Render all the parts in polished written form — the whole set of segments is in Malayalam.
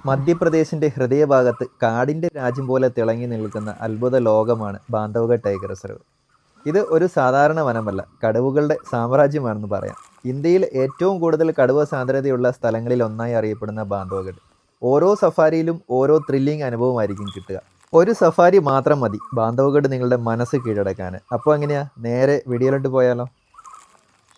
മധ്യപ്രദേശിന്റെ ഹൃദയഭാഗത്ത് കാടിന്റെ രാജ്യം പോലെ തിളങ്ങി നിൽക്കുന്ന അത്ഭുത ലോകമാണ് ബാന്ധവഗഡ് ടൈഗർ റിസർവ്. ഇത് ഒരു സാധാരണ വനമല്ല, കടുവകളുടെ സാമ്രാജ്യമാണെന്ന് പറയാം. ഇന്ത്യയിൽ ഏറ്റവും കൂടുതൽ കടുവ സാന്ദ്രതയുള്ള സ്ഥലങ്ങളിൽ ഒന്നായി അറിയപ്പെടുന്ന ബാന്ധവഗഡ്. ഓരോ സഫാരിയിലും ഓരോ ത്രില്ലിംഗ് അനുഭവമായിരിക്കും കിട്ടുക. ഒരു സഫാരി മാത്രം മതി ബാന്ധവഗഡ് നിങ്ങളുടെ മനസ്സ് കീഴടക്കാൻ. അപ്പോൾ എങ്ങനെയാ, നേരെ വീഡിയോയിലോട്ട് പോയാലോ?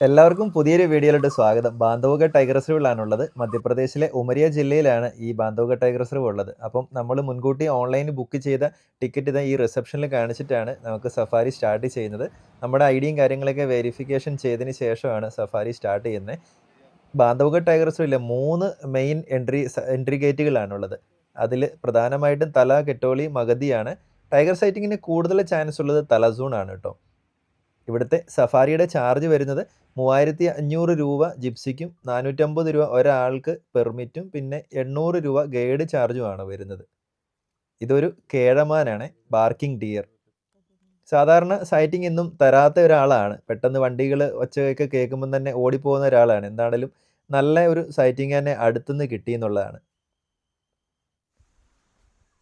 എല്ലാവർക്കും പുതിയൊരു വീഡിയോയിലോട്ട് സ്വാഗതം. ബാന്ധവഗഡ് ടൈഗർ റിസർവിലാണുള്ളത്. മധ്യപ്രദേശിലെ ഉമരിയ ജില്ലയിലാണ് ഈ ബാന്ധവഗഡ് ടൈഗർ റിസർവ് ഉള്ളത്. അപ്പം നമ്മൾ മുൻകൂട്ടി ഓൺലൈനിൽ ബുക്ക് ചെയ്ത ടിക്കറ്റ് ഇതാ ഈ റിസപ്ഷനിൽ കാണിച്ചിട്ടാണ് നമുക്ക് സഫാരി സ്റ്റാർട്ട് ചെയ്യുന്നത്. നമ്മുടെ ഐഡിയും കാര്യങ്ങളൊക്കെ വെരിഫിക്കേഷൻ ചെയ്തതിന് ശേഷമാണ് സഫാരി സ്റ്റാർട്ട് ചെയ്യുന്നത്. ബാന്ധവഗഡ് ടൈഗർ റിസർവിലെ 3 മെയിൻ എൻട്രി ഗേറ്റുകളാണുള്ളത്. അതിൽ പ്രധാനമായിട്ടും തല, കെട്ടോളി, മഗതിയാണ്. ടൈഗർ സൈറ്റിങ്ങിന് കൂടുതൽ ചാൻസ് ഉള്ളത് തല സോൺ ആണ് കേട്ടോ. ഇവിടുത്തെ സഫാരിയുടെ ചാർജ് വരുന്നത് 3500 രൂപ ജിപ്സിക്കും 450 രൂപ ഒരാൾക്ക് പെർമിറ്റും പിന്നെ 800 രൂപ ഗൈഡ് ചാർജുമാണ് വരുന്നത്. ഇതൊരു കേഴമാനാണ്, ബാർക്കിംഗ് ഡിയർ. സാധാരണ സൈറ്റിംഗ് എന്നും തരാത്ത ഒരാളാണ്. പെട്ടെന്ന് വണ്ടികൾ ഒച്ചയൊക്കെ കേൾക്കുമ്പോൾ തന്നെ ഓടിപ്പോകുന്ന ഒരാളാണ്. എന്താണെങ്കിലും നല്ല ഒരു സൈറ്റിംഗ് തന്നെ അടുത്തുനിന്ന് കിട്ടിയെന്നുള്ളതാണ്.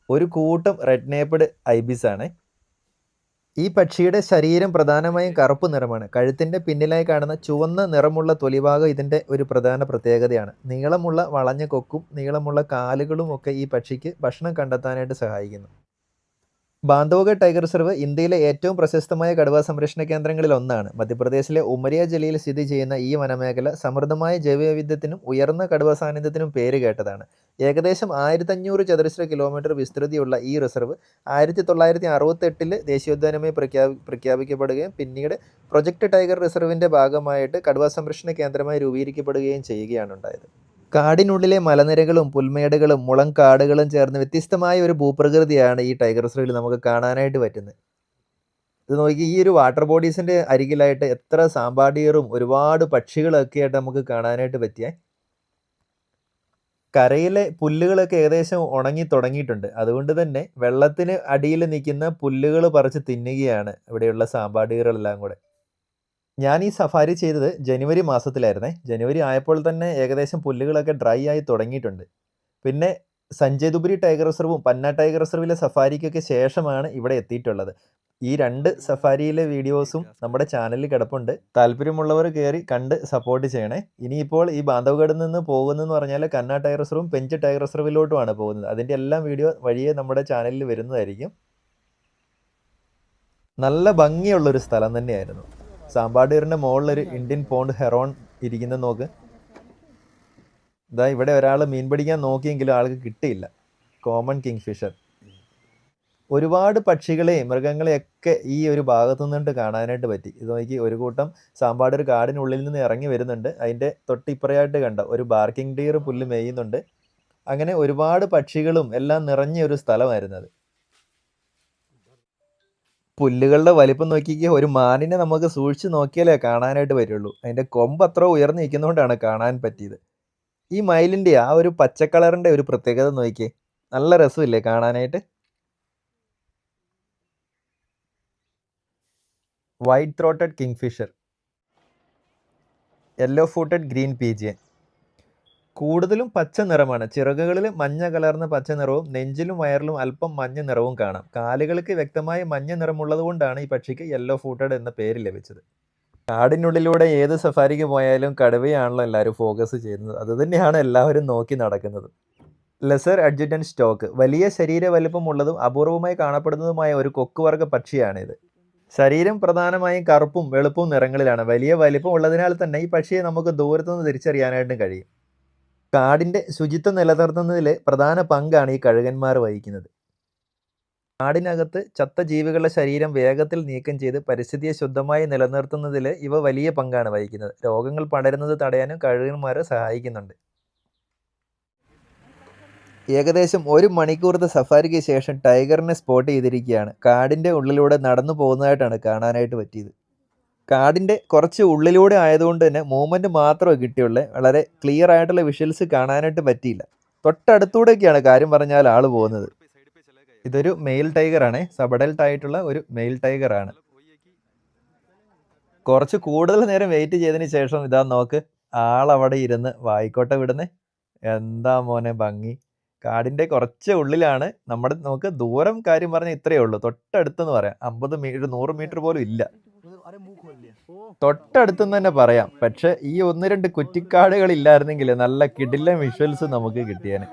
ഒരു കൂട്ടം റെഡ് നേപ്ഡ് ഐബിസ് ആണ്. ഈ പക്ഷിയുടെ ശരീരം പ്രധാനമായും കറുപ്പ് നിറമാണ്. കഴുത്തിൻ്റെ പിന്നിലായി കാണുന്ന ചുവന്ന നിറമുള്ള തൊലിഭാഗം ഇതിൻ്റെ ഒരു പ്രധാന പ്രത്യേകതയാണ്. നീളമുള്ള വളഞ്ഞ കൊക്കും നീളമുള്ള കാലുകളും ഒക്കെ ഈ പക്ഷിക്ക് ഭക്ഷണം കണ്ടെത്താനായിട്ട് സഹായിക്കുന്നു. ബാന്ധവഗഡ് ടൈഗർ റിസർവ് ഇന്ത്യയിലെ ഏറ്റവും പ്രശസ്തമായ കടുവ സംരക്ഷണ കേന്ദ്രങ്ങളിൽ ഒന്നാണ്. മധ്യപ്രദേശിലെ ഉമരിയ ജില്ലയിൽ സ്ഥിതി ചെയ്യുന്ന ഈ വനമേഖല സമൃദ്ധമായ ജൈവവൈവിധ്യത്തിനും ഉയർന്ന കടുവ സാന്നിധ്യത്തിനും പേര് കേട്ടതാണ്. ഏകദേശം 1500 ചതുരശ്ര കിലോമീറ്റർ വിസ്തൃതിയുള്ള ഈ റിസർവ് 1968 ദേശീയോദ്യാനമായി പ്രഖ്യാപിക്കപ്പെടുകയും പിന്നീട് പ്രൊജക്ട് ടൈഗർ റിസർവിൻ്റെ ഭാഗമായിട്ട് കടുവ സംരക്ഷണ കേന്ദ്രമായി രൂപീകരിക്കപ്പെടുകയും ചെയ്യുകയാണ് ഉണ്ടായത്. കാടിനുള്ളിലെ മലനിരകളും പുൽമേടുകളും മുളം കാടുകളും ചേർന്ന് വ്യത്യസ്തമായ ഒരു ഭൂപ്രകൃതിയാണ് ഈ ടൈഗർ റിസർവിൽ നമുക്ക് കാണാനായിട്ട് പറ്റുന്നത്. ഇത് നോക്കി, ഈ ഒരു വാട്ടർ ബോഡീസിൻ്റെ അരികിലായിട്ട് എത്ര സാമ്പാടിയറും ഒരുപാട് പക്ഷികളൊക്കെ ആയിട്ട് നമുക്ക് കാണാനായിട്ട് പറ്റിയ. കരയിലെ പുല്ലുകളൊക്കെ ഏകദേശം ഉണങ്ങി തുടങ്ങിയിട്ടുണ്ട്. അതുകൊണ്ട് തന്നെ വെള്ളത്തിന് അടിയിൽ നിൽക്കുന്ന പുല്ലുകൾ പറിച്ച് തിന്നുകയാണ് ഇവിടെയുള്ള സാമ്പാടിയറെല്ലാം കൂടെ. ഞാൻ ഈ സഫാരി ചെയ്തത് ജനുവരി മാസത്തിലായിരുന്നേ. ജനുവരി ആയപ്പോൾ തന്നെ ഏകദേശം പുല്ലുകളൊക്കെ ഡ്രൈ ആയി തുടങ്ങിയിട്ടുണ്ട്. പിന്നെ സഞ്ജയ് ദുബരി ടൈഗർ റിസർവും പന്ന ടൈഗർ റിസർവിലെ സഫാരിക്കൊക്കെ ശേഷമാണ് ഇവിടെ എത്തിയിട്ടുള്ളത്. ഈ 2 സഫാരിയിലെ വീഡിയോസും നമ്മുടെ ചാനലിൽ കിടപ്പുണ്ട്. താല്പര്യമുള്ളവർ കയറി കണ്ട് സപ്പോർട്ട് ചെയ്യണേ. ഇനിയിപ്പോൾ ഈ ബാന്ധവഗഡിൽ നിന്ന് പോകുന്നതെന്ന് പറഞ്ഞാൽ കന്ന ടൈഗർ റിസർവും പെഞ്ച് ടൈഗർ റിസർവിലോട്ടുമാണ് പോകുന്നത്. അതിൻ്റെ എല്ലാം വീഡിയോ വഴിയെ നമ്മുടെ ചാനലിൽ വരുന്നതായിരിക്കും. നല്ല ഭംഗിയുള്ളൊരു സ്ഥലം തന്നെയായിരുന്നു. സാമ്പാടിയറിൻ്റെ മുകളിലൊരു ഇന്ത്യൻ പോണ്ട് ഹെറോൺ ഇരിക്കുന്നത് നോക്ക്. ഇതാ ഇവിടെ ഒരാൾ മീൻ പിടിക്കാൻ നോക്കിയെങ്കിലും ആൾക്ക് കിട്ടിയില്ല. Common kingfisher. ഒരുപാട് പക്ഷികളെയും മൃഗങ്ങളെയൊക്കെ ഈ ഒരു ഭാഗത്തു നിന്നിട്ട് കാണാനായിട്ട് പറ്റി. ഇത് നോക്കി, ഒരു കൂട്ടം സാമ്പാടിയർ കാടിനുള്ളിൽ നിന്ന് ഇറങ്ങി വരുന്നുണ്ട്. അതിൻ്റെ തൊട്ടിപ്പുറയായിട്ട് കണ്ട ഒരു ബാർക്കിംഗ് ഡിയർ പുല്ല് മേയുന്നുണ്ട്. അങ്ങനെ ഒരുപാട് പക്ഷികളും എല്ലാം നിറഞ്ഞ ഒരു സ്ഥലമായിരുന്നത്. പുല്ലുകളുടെ വലിപ്പം നോക്കിക്ക്, ഒരു മാനിനെ നമുക്ക് സൂക്ഷിച്ച് നോക്കിയാലേ കാണാനായിട്ട് പറ്റുള്ളൂ. അതിൻ്റെ കൊമ്പ് അത്ര ഉയർന്നു നിൽക്കുന്നതുകൊണ്ടാണ് കാണാൻ പറ്റിയത്. ഈ മയിലിൻ്റെ ആ ഒരു പച്ചക്കളറിൻ്റെ ഒരു പ്രത്യേകത നോക്കിയേ, നല്ല രസമില്ലേ കാണാനായിട്ട്. White throated kingfisher, yellow footed green pigeon. കൂടുതലും പച്ച നിറമാണ്. ചിറകുകളിൽ മഞ്ഞ കലർന്ന പച്ച നിറവും നെഞ്ചിലും വയറിലും അല്പം മഞ്ഞ നിറവും കാണാം. കാലുകൾക്ക് വ്യക്തമായ മഞ്ഞ നിറമുള്ളത് കൊണ്ടാണ് ഈ പക്ഷിക്ക് യെല്ലോ ഫൂട്ടഡ് എന്ന പേര് ലഭിച്ചത്. കാടിനുള്ളിലൂടെ ഏത് സഫാരിക്ക് പോയാലും കടുവയാണല്ലോ എല്ലാവരും ഫോക്കസ് ചെയ്യുന്നത്. അതുതന്നെയാണ് എല്ലാവരും നോക്കി നടക്കുന്നത്. ലെസർ അഡ്ജുറ്റന്റ് സ്റ്റോക്ക്, വലിയ ശരീര വലിപ്പമുള്ളതും അപൂർവമായി കാണപ്പെടുന്നതുമായ ഒരു കൊക്കുവർഗ പക്ഷിയാണിത്. ശരീരം പ്രധാനമായും കറുപ്പും വെളുപ്പും നിറങ്ങളിലാണ്. വലിയ വലിപ്പം ഉള്ളതിനാൽ തന്നെ ഈ പക്ഷിയെ നമുക്ക് ദൂരത്തുനിന്ന് തിരിച്ചറിയാനായിട്ടും കഴിയും. കാടിൻ്റെ ശുചിത്വം നിലനിർത്തുന്നതിൽ പ്രധാന പങ്കാണ് ഈ കഴുകന്മാർ വഹിക്കുന്നത്. കാടിനകത്ത് ചത്ത ജീവികളുടെ ശരീരം വേഗത്തിൽ നീക്കം ചെയ്ത് പരിസ്ഥിതിയെ ശുദ്ധമായി നിലനിർത്തുന്നതിൽ ഇവ വലിയ പങ്കാണ് വഹിക്കുന്നത്. രോഗങ്ങൾ പടരുന്നത് തടയാനും കഴുകന്മാരെ സഹായിക്കുന്നുണ്ട്. ഏകദേശം 1 മണിക്കൂറത്തെ സഫാരിക്ക് ശേഷം ടൈഗറിനെ സ്പോട്ട് ചെയ്തിരിക്കുകയാണ്. കാടിൻ്റെ ഉള്ളിലൂടെ നടന്നു പോകുന്നതായിട്ടാണ് കാണാനായിട്ട് പറ്റിയത്. കാടിൻ്റെ കുറച്ച് ഉള്ളിലൂടെ ആയതുകൊണ്ട് തന്നെ മൂവ്മെൻറ്റ് മാത്രമേ കിട്ടിയുള്ളൂ. വളരെ ക്ലിയർ ആയിട്ടുള്ള വിഷ്വൽസ് കാണാനായിട്ട് പറ്റിയില്ല. തൊട്ടടുത്തൂടെയൊക്കെയാണ് കാര്യം പറഞ്ഞാൽ ആൾ പോകുന്നത്. ഇതൊരു മെയിൽ ടൈഗറാണ്, സബഡൽട്ട് ആയിട്ടുള്ള ഒരു മെയിൽ ടൈഗറാണ്. കുറച്ച് കൂടുതൽ നേരം വെയിറ്റ് ചെയ്തതിന് ശേഷം ഇതാ നോക്ക്, ആളവിടെ ഇരുന്ന് വായിക്കോട്ടെ വിടുന്നേ. എന്താ മോനെ ഭംഗി. കാടിൻ്റെ കുറച്ച് ഉള്ളിലാണ്. നമുക്ക് ദൂരം കാര്യം പറഞ്ഞാൽ ഇത്രയേ ഉള്ളൂ. തൊട്ടടുത്തെന്ന് പറയാം. 50 മീറ്റർ 100 മീറ്റർ പോലും ഇല്ല. തൊട്ടടുത്തെന്ന് തന്നെ പറയാം. പക്ഷെ ഈ 1, 2 കുറ്റിക്കാടുകളില്ലായിരുന്നെങ്കിൽ നല്ല കിടിലൻ വിഷ്വൽസ് നമുക്ക് കിട്ടിയേനെ.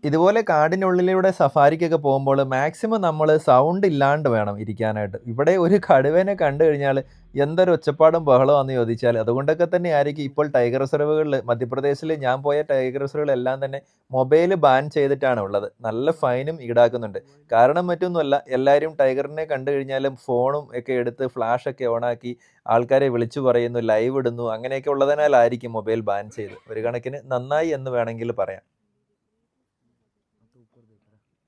ഇതുപോലെ കാടിനുള്ളിലൂടെ സഫാരിക്കൊക്കെ പോകുമ്പോൾ മാക്സിമം നമ്മൾ സൗണ്ട് ഇല്ലാണ്ട് വേണം ഇരിക്കാനായിട്ട്. ഇവിടെ ഒരു കടുവേനെ കണ്ടു കഴിഞ്ഞാൽ എന്തൊരു ഒച്ചപ്പാടും ബഹളമാണെന്ന് ചോദിച്ചാൽ അതുകൊണ്ടൊക്കെ തന്നെ ആയിരിക്കും ഇപ്പോൾ ടൈഗർ റിസർവുകളിൽ മധ്യപ്രദേശിൽ ഞാൻ പോയ ടൈഗർ റിസർവുകളെല്ലാം തന്നെ മൊബൈൽ ബാൻ ചെയ്തിട്ടാണ് ഉള്ളത്. നല്ല ഫൈനും ഈടാക്കുന്നുണ്ട്. കാരണം മറ്റൊന്നുമല്ല, എല്ലാവരും ടൈഗറിനെ കണ്ടു കഴിഞ്ഞാലും ഫോണും ഒക്കെ എടുത്ത് ഫ്ലാഷൊക്കെ ഓണാക്കി ആൾക്കാരെ വിളിച്ചു പറയുന്നു, ലൈവ് ഇടുന്നു. അങ്ങനെയൊക്കെ ഉള്ളതിനാലായിരിക്കും മൊബൈൽ ബാൻ ചെയ്ത്. ഒരു കണക്കിന് നന്നായി എന്ന് വേണമെങ്കിൽ പറയാം.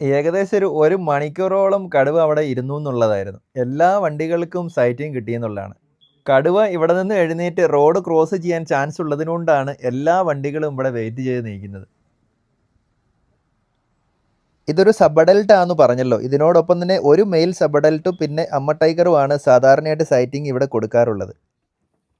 ഏകദേശം ഒരു മണിക്കൂറോളം കടുവ അവിടെ ഇരുന്നു എന്നുള്ളതായിരുന്നു. എല്ലാ വണ്ടികൾക്കും സൈറ്റിങ് കിട്ടിയെന്നുള്ളതാണ്. കടുവ ഇവിടെ നിന്ന് എഴുന്നേറ്റ് റോഡ് ക്രോസ് ചെയ്യാൻ ചാൻസ് ഉള്ളതുകൊണ്ടാണ് എല്ലാ വണ്ടികളും ഇവിടെ വെയിറ്റ് ചെയ്ത് നിൽക്കുന്നത്. ഇതൊരു സബ് അഡൽട്ട് ആണെന്ന് പറഞ്ഞല്ലോ. ഇതിനോടൊപ്പം തന്നെ ഒരു മെയിൽ സബ് അഡൽട്ടും പിന്നെ അമ്മ ടൈഗറുമാണ് സാധാരണയായിട്ട് സൈറ്റിംഗ് ഇവിടെ കൊടുക്കാറുള്ളത്.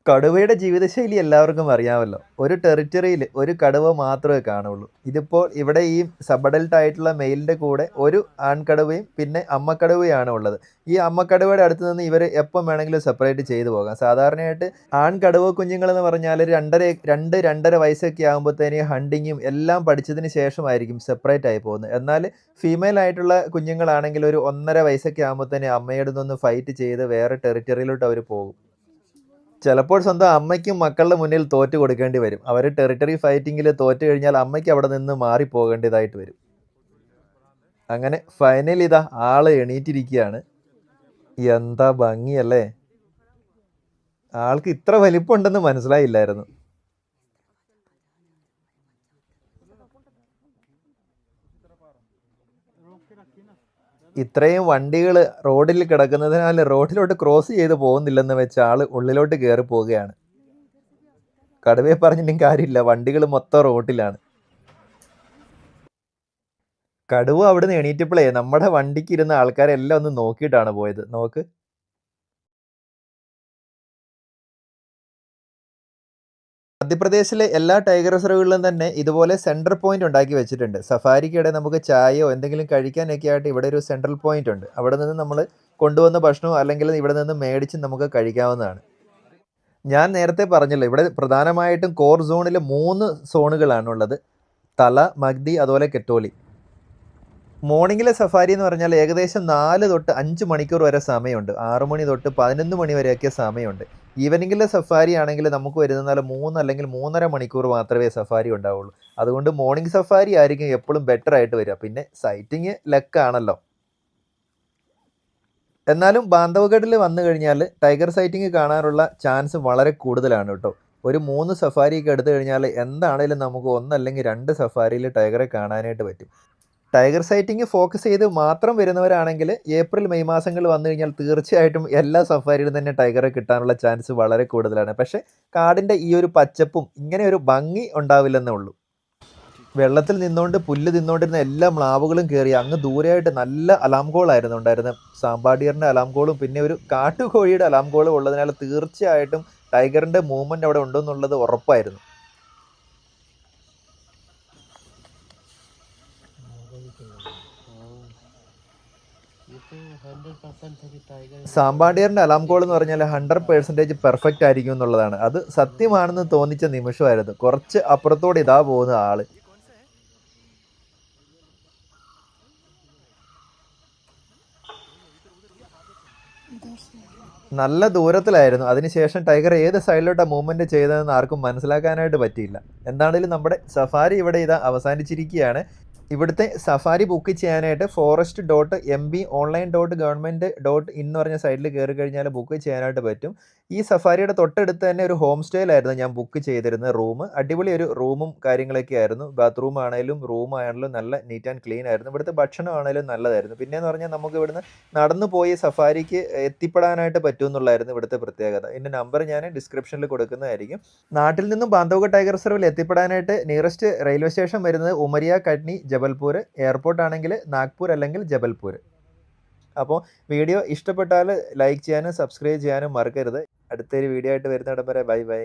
കടുവയുടെ ജീവിതശൈലി എല്ലാവർക്കും അറിയാമല്ലോ. ഒരു ടെറിറ്ററിയിൽ ഒരു കടുവ മാത്രമേ കാണുള്ളൂ. ഇതിപ്പോൾ ഇവിടെ ഈ സബ് അഡൽട്ട് ആയിട്ടുള്ള മെയിലിൻ്റെ കൂടെ ഒരു ആൺകടുവയും പിന്നെ അമ്മക്കടുവയാണ് ഉള്ളത്. ഈ അമ്മക്കടുവയുടെ അടുത്ത് നിന്ന് ഇവർ എപ്പം വേണമെങ്കിലും സെപ്പറേറ്റ് ചെയ്തു പോകാം. സാധാരണയായിട്ട് ആൺകടുവ കുഞ്ഞുങ്ങളെന്ന് പറഞ്ഞാൽ 2-2.5 വയസ്സൊക്കെ ആകുമ്പോഴത്തേന് ഹണ്ടിങ്ങും എല്ലാം പഠിച്ചതിന് ശേഷമായിരിക്കും സെപ്പറേറ്റ് ആയി പോകുന്നത്. എന്നാൽ ഫീമെയിൽ ആയിട്ടുള്ള കുഞ്ഞുങ്ങളാണെങ്കിൽ ഒരു 1.5 വയസ്സൊക്കെ ആകുമ്പോഴത്തേന് അമ്മയുടെ നിന്ന് ഫൈറ്റ് ചെയ്ത് വേറെ ടെറിറ്ററിയിലോട്ട് അവർ പോകും. ചിലപ്പോൾ സ്വന്തം അമ്മയ്ക്കും മക്കളുടെ മുന്നിൽ തോറ്റു കൊടുക്കേണ്ടി വരും. അവർ ടെറിട്ടറി ഫൈറ്റിങ്ങിൽ തോറ്റു കഴിഞ്ഞാൽ അമ്മയ്ക്ക് അവിടെ നിന്ന് മാറിപ്പോകേണ്ടതായിട്ട് വരും. അങ്ങനെ ഫൈനലി ഇതാ ആള് എണീറ്റിരിക്കുകയാണ്. എന്താ ഭംഗിയല്ലേ. ആൾക്ക് ഇത്ര വലിപ്പമുണ്ടെന്ന് മനസ്സിലായില്ലായിരുന്നു. ഇത്രയും വണ്ടികൾ റോഡിൽ കിടക്കുന്നതിനാൽ റോഡിലോട്ട് ക്രോസ് ചെയ്ത് പോകുന്നില്ലെന്ന് വെച്ച് ആള് ഉള്ളിലോട്ട് കയറി പോവുകയാണ്. കടുവയെ പറഞ്ഞിട്ടും കാര്യമില്ല, വണ്ടികൾ മൊത്തം റോഡിലാണ്. കടുവ അവിടുന്ന് എണീറ്റപ്പോഴേ നമ്മുടെ വണ്ടിക്ക് ഇരുന്ന ആൾക്കാരെല്ലാം ഒന്ന് നോക്കിയിട്ടാണ് പോയത്. നോക്ക്. മധ്യപ്രദേശിലെ എല്ലാ ടൈഗർ റിസർവുകളിലും തന്നെ ഇതുപോലെ സെൻട്രൽ പോയിന്റ് ഉണ്ടാക്കി വെച്ചിട്ടുണ്ട്. സഫാരിക്കിടെ നമുക്ക് ചായയോ എന്തെങ്കിലും കഴിക്കാനൊക്കെ ആയിട്ട് ഇവിടെ ഒരു സെൻട്രൽ പോയിന്റ് ഉണ്ട്. അവിടെ നിന്ന് നമ്മൾ കൊണ്ടുവന്ന ഭക്ഷണമോ അല്ലെങ്കിൽ ഇവിടെ നിന്ന് മേടിച്ച് നമുക്ക് കഴിക്കാവുന്നതാണ്. ഞാൻ നേരത്തെ പറഞ്ഞല്ലോ, ഇവിടെ പ്രധാനമായിട്ടും കോർ സോണിൽ 3 സോണുകളാണുള്ളത്. തല, മഗ്ദി, അതുപോലെ കെറ്റോലി. മോർണിംഗിലെ സഫാരി എന്ന് പറഞ്ഞാൽ ഏകദേശം 4 തൊട്ട് 5 മണിക്കൂർ വരെ സമയമുണ്ട്. 6 മണി തൊട്ട് 11 മണി വരെയൊക്കെ സമയമുണ്ട്. ഈവനിങ്ങിലെ സഫാരി ആണെങ്കിൽ നമുക്ക് വരുന്നാൽ 3 അല്ലെങ്കിൽ 3.5 മണിക്കൂർ മാത്രമേ സഫാരി ഉണ്ടാവുള്ളൂ. അതുകൊണ്ട് മോർണിംഗ് സഫാരി ആയിരിക്കും എപ്പോഴും ബെറ്റർ ആയിട്ട് വരിക. പിന്നെ സൈറ്റിങ് ലക്കാണല്ലോ. എന്നാലും ബാന്ധവഗഡിൽ വന്നു കഴിഞ്ഞാൽ ടൈഗർ സൈറ്റിങ് കാണാനുള്ള ചാൻസ് വളരെ കൂടുതലാണ് കേട്ടോ. ഒരു 3 സഫാരിയൊക്കെ എടുത്തു കഴിഞ്ഞാൽ എന്താണേലും നമുക്ക് 1 അല്ലെങ്കിൽ 2 സഫാരിയിൽ ടൈഗറെ കാണാനായിട്ട് പറ്റും. ടൈഗർ സൈറ്റിംഗ് ഫോക്കസ് ചെയ്ത് മാത്രം വരുന്നവരാണെങ്കിൽ ഏപ്രിൽ മെയ് മാസങ്ങളിൽ വന്നു കഴിഞ്ഞാൽ തീർച്ചയായിട്ടും എല്ലാ സഫാരിയിലും തന്നെ ടൈഗറെ കിട്ടാനുള്ള ചാൻസ് വളരെ കൂടുതലാണ്. പക്ഷേ കാടിൻ്റെ ഈ ഒരു പച്ചപ്പും ഇങ്ങനെ ഒരു ഭംഗി ഉണ്ടാവില്ലെന്നേ ഉള്ളൂ. വെള്ളത്തിൽ നിന്നുകൊണ്ട് പുല്ല് തിന്നുകൊണ്ടിരുന്ന എല്ലാ മ്ലാവുകളും കയറി അങ്ങ് ദൂരെയായിട്ട് നല്ല അലാം കോളായിരുന്നു ഉണ്ടായിരുന്നത്. സാമ്പാഡിയറിൻ്റെ അലാം കോളും പിന്നെ ഒരു കാട്ടുകോഴിയുടെ അലാം കോളും ഉള്ളതിനാൽ തീർച്ചയായിട്ടും ടൈഗറിൻ്റെ മൂവ്മെൻറ്റ് അവിടെ ഉണ്ടെന്നുള്ളത് ഉറപ്പായിരുന്നു. സാമ്പാഡിയറിൻ്റെ അലാം കോൾ എന്ന് പറഞ്ഞാൽ 100% പെർഫെക്റ്റ് ആയിരിക്കും എന്നുള്ളതാണ്. അത് സത്യമാണെന്ന് തോന്നിച്ച നിമിഷമായിരുന്നു. കുറച്ച് അപ്പുറത്തോടെ ഇതാ പോകുന്ന ആള്. നല്ല ദൂരത്തിലായിരുന്നു. അതിനുശേഷം ടൈഗർ ഏത് സൈഡിലോട്ടാണ് മൂവ്മെൻറ്റ് ചെയ്തതെന്ന് ആർക്കും മനസ്സിലാക്കാനായിട്ട് പറ്റിയില്ല. എന്താണെങ്കിലും നമ്മുടെ സഫാരി ഇവിടെ ഇതാ അവസാനിച്ചിരിക്കുകയാണ്. ഇവിടുത്തെ സഫാരി ബുക്ക് ചെയ്യാനായിട്ട് forest.mb.online.government.in എന്ന് പറഞ്ഞ സൈറ്റിൽ കയറി കഴിഞ്ഞാൽ ബുക്ക് ചെയ്യാനായിട്ട് പറ്റും. ഈ സഫാരിയുടെ തൊട്ടടുത്ത് തന്നെ ഒരു ഹോം സ്റ്റേയിലായിരുന്നു ഞാൻ ബുക്ക് ചെയ്തിരുന്നത് റൂം. അടിപൊളി ഒരു റൂമും കാര്യങ്ങളൊക്കെ ആയിരുന്നു. ബാത്റൂം ആണെങ്കിലും റൂം ആണെങ്കിലും നല്ല നീറ്റ് ആൻഡ് ക്ലീൻ ആയിരുന്നു. ഇവിടുത്തെ ഭക്ഷണം ആണെങ്കിലും നല്ലതായിരുന്നു. പിന്നെയെന്ന് പറഞ്ഞാൽ നമുക്ക് ഇവിടുന്ന് നടന്നു പോയി സഫാരിക്ക് എത്തിപ്പെടാനായിട്ട് പറ്റുമെന്നുള്ളതായിരുന്നു ഇവിടുത്തെ പ്രത്യേകത. ഇതിൻ്റെ നമ്പർ ഞാൻ ഡിസ്ക്രിപ്ഷനിൽ കൊടുക്കുന്നതായിരിക്കും. നാട്ടിൽ നിന്നും ബാന്ധവഗഡ് ടൈഗർ റിസർവിൽ എത്തിപ്പെടാനായിട്ട് നിയറസ്റ്റ് റെയിൽവേ സ്റ്റേഷൻ വരുന്നത് ഉമരിയ, കട്നി, ജബൽപൂർ. എയർപോർട്ട് ആണെങ്കിൽ നാഗ്പൂർ അല്ലെങ്കിൽ ജബൽപൂർ. അപ്പോൾ വീഡിയോ ഇഷ്ടപ്പെട്ടാൽ ലൈക്ക് ചെയ്യാനും സബ്സ്ക്രൈബ് ചെയ്യാനും മറക്കരുത്. അടുത്തൊരു വീഡിയോ ആയിട്ട് വരുന്നിടം വരെ ബൈ ബൈ.